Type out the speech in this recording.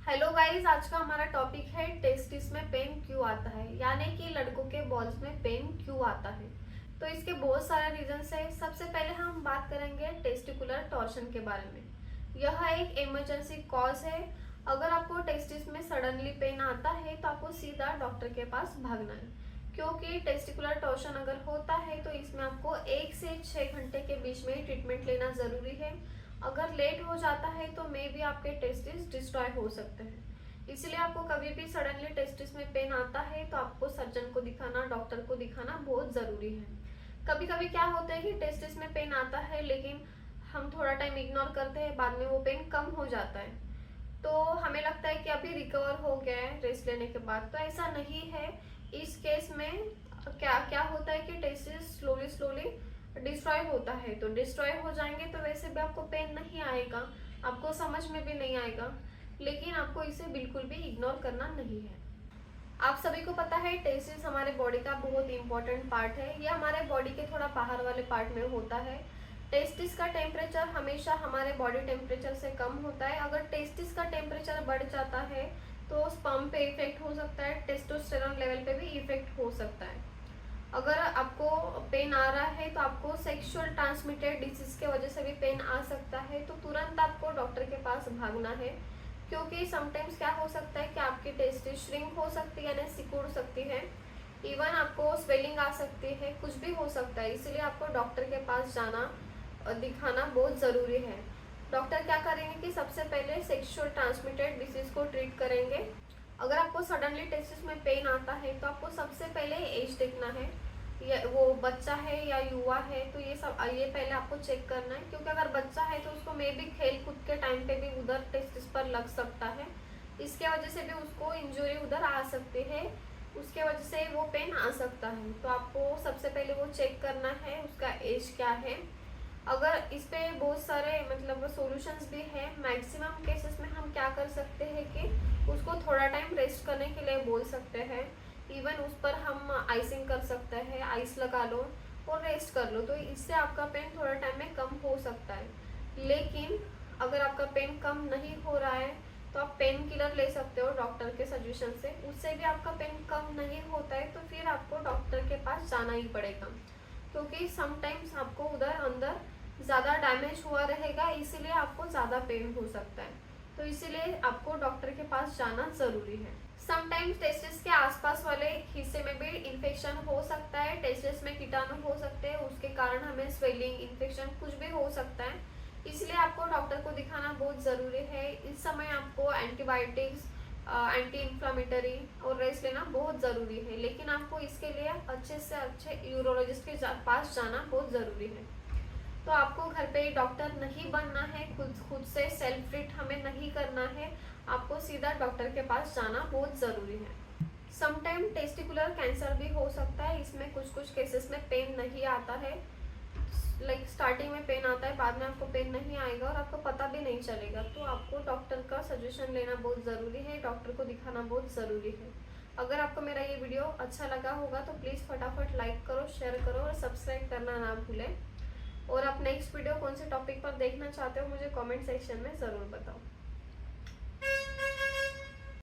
Hello guys, आज का हमारा टॉपिक है टेस्टिस में पेन क्यों आता है, यानी कि लड़कों के बॉल्स में पेन क्यों आता है। तो इसके बहुत सारे रीजंस है। सबसे पहले हम बात करेंगे टेस्टिकुलर टॉर्शन के बारे में। यह एक इमरजेंसी कॉज है। अगर आपको टेस्टिस में सडनली पेन आता है तो आपको सीधा डॉक्टर के पास भागना है, क्योंकि टेस्टिकुलर टॉर्शन अगर होता है तो इसमें आपको 1 से 6 घंटे के बीच में ट्रीटमेंट लेना ज़रूरी है। अगर लेट हो जाता है तो मे भी आपके टेस्टिस डिस्ट्रॉय हो सकते हैं। इसलिए आपको कभी भी सडनली टेस्टिस में पेन आता है तो आपको सर्जन को दिखाना, डॉक्टर को दिखाना बहुत ज़रूरी है। कभी कभी क्या होता है कि टेस्टिस में पेन आता है लेकिन हम थोड़ा टाइम इग्नोर करते हैं, बाद में वो पेन कम हो जाता है तो हमें लगता है कि अभी रिकवर हो गया है रेस्ट लेने के बाद। तो ऐसा नहीं है। इस केस में क्या क्या होता है कि टेस्टिस स्लोली स्लोली डिस्ट्रॉय होता है, तो डिस्ट्रॉय हो जाएंगे तो वैसे भी आपको पेन नहीं आएगा, आपको समझ में भी नहीं आएगा, लेकिन आपको इसे बिल्कुल भी इग्नोर करना नहीं है। आप सभी को पता है टेस्टिस हमारे बॉडी का बहुत इंपॉर्टेंट पार्ट है। ये हमारे बॉडी के थोड़ा बाहर वाले पार्ट में होता है। टेस्टिस का टेम्परेचर हमेशा हमारे बॉडी टेम्परेचर से कम होता है। अगर टेस्टिस का टेम्परेचर बढ़ जाता है तो स्पर्म पे इफेक्ट हो सकता है, टेस्टोस्टेरोन लेवल पे भी इफेक्ट हो सकता है। अगर आपको पेन आ रहा है तो आपको सेक्सुअल ट्रांसमिटेड डिजीज के वजह से भी पेन आ सकता है, तो तुरंत आपको डॉक्टर के पास भागना है, क्योंकि समटाइम्स क्या हो सकता है कि आपकी टेस्टिस श्रिंक हो सकती है, यानी सिकुड़ सकती है, इवन आपको स्वेलिंग आ सकती है, कुछ भी हो सकता है। इसलिए आपको डॉक्टर के पास जाना और दिखाना बहुत ज़रूरी है। डॉक्टर क्या करेंगे कि सबसे पहले सेक्सुअल ट्रांसमिटेड डिजीज को ट्रीट करेंगे। अगर आपको सडनली टेस्टिस में पेन आता है तो आपको सबसे पहले एज देखना है, ये वो बच्चा है या युवा है, तो ये पहले आपको चेक करना है। क्योंकि अगर बच्चा है तो उसको मे भी खेल कूद के टाइम पे भी उधर टेस्टिस पर लग सकता है, इसके वजह से भी उसको इंजरी उधर आ सकती है, उसके वजह से वो पेन आ सकता है। तो आपको सबसे पहले वो चेक करना है उसका एज क्या है। अगर इस पे बहुत सारे मतलब सॉल्यूशंस भी है। मैक्सिमम केसेस में हम क्या कर सकते हैं कि उसको थोड़ा टाइम रेस्ट करने के लिए बोल सकते हैं। इवन उस पर हम आइसिंग कर सकते हैं, आइस लगा लो और रेस्ट कर लो, तो इससे आपका पेन थोड़ा टाइम में कम हो सकता है। लेकिन अगर आपका पेन कम नहीं हो रहा है तो आप पेन किलर ले सकते हो डॉक्टर के सजेशन से, उससे भी आपका पेन कम नहीं होता है तो फिर आपको डॉक्टर के पास जाना ही पड़ेगा, क्योंकि समटाइम्स आपको उधर अंदर ज़्यादा डैमेज हुआ रहेगा, इसीलिए आपको ज़्यादा पेन हो सकता है। तो इसीलिए आपको डॉक्टर के पास जाना ज़रूरी है। समटाइम्स टेस्टिस के आसपास वाले हिस्से में भी इन्फेक्शन हो सकता है, टेस्टिस में कीटाणु हो सकते हैं, उसके कारण हमें स्वेलिंग, इन्फेक्शन कुछ भी हो सकता है। इसलिए आपको डॉक्टर को दिखाना बहुत ज़रूरी है। इस समय आपको एंटीबायोटिक्स, एंटी इन्फ्लामेटरी और रेस्ट लेना बहुत ज़रूरी है, लेकिन आपको इसके लिए अच्छे से अच्छे यूरोलॉजिस्ट के पास जाना बहुत ज़रूरी है। तो आपको घर पे ही डॉक्टर नहीं बनना है, खुद से सेल्फ ट्रीट हमें नहीं करना है, आपको सीधा डॉक्टर के पास जाना बहुत ज़रूरी है। समटाइम टेस्टिकुलर कैंसर भी हो सकता है। इसमें कुछ कुछ केसेस में पेन नहीं आता है, लाइक स्टार्टिंग में पेन आता है, बाद में आपको पेन नहीं आएगा और आपको पता भी नहीं चलेगा। तो आपको डॉक्टर का सजेशन लेना बहुत ज़रूरी है, डॉक्टर को दिखाना बहुत ज़रूरी है। अगर आपको मेरा ये वीडियो अच्छा लगा होगा तो प्लीज़ फटाफट लाइक करो, शेयर करो और सब्सक्राइब करना ना भूलें। और आप नेक्स्ट वीडियो कौन से टॉपिक पर देखना चाहते हो मुझे कमेंट सेक्शन में ज़रूर बताओ।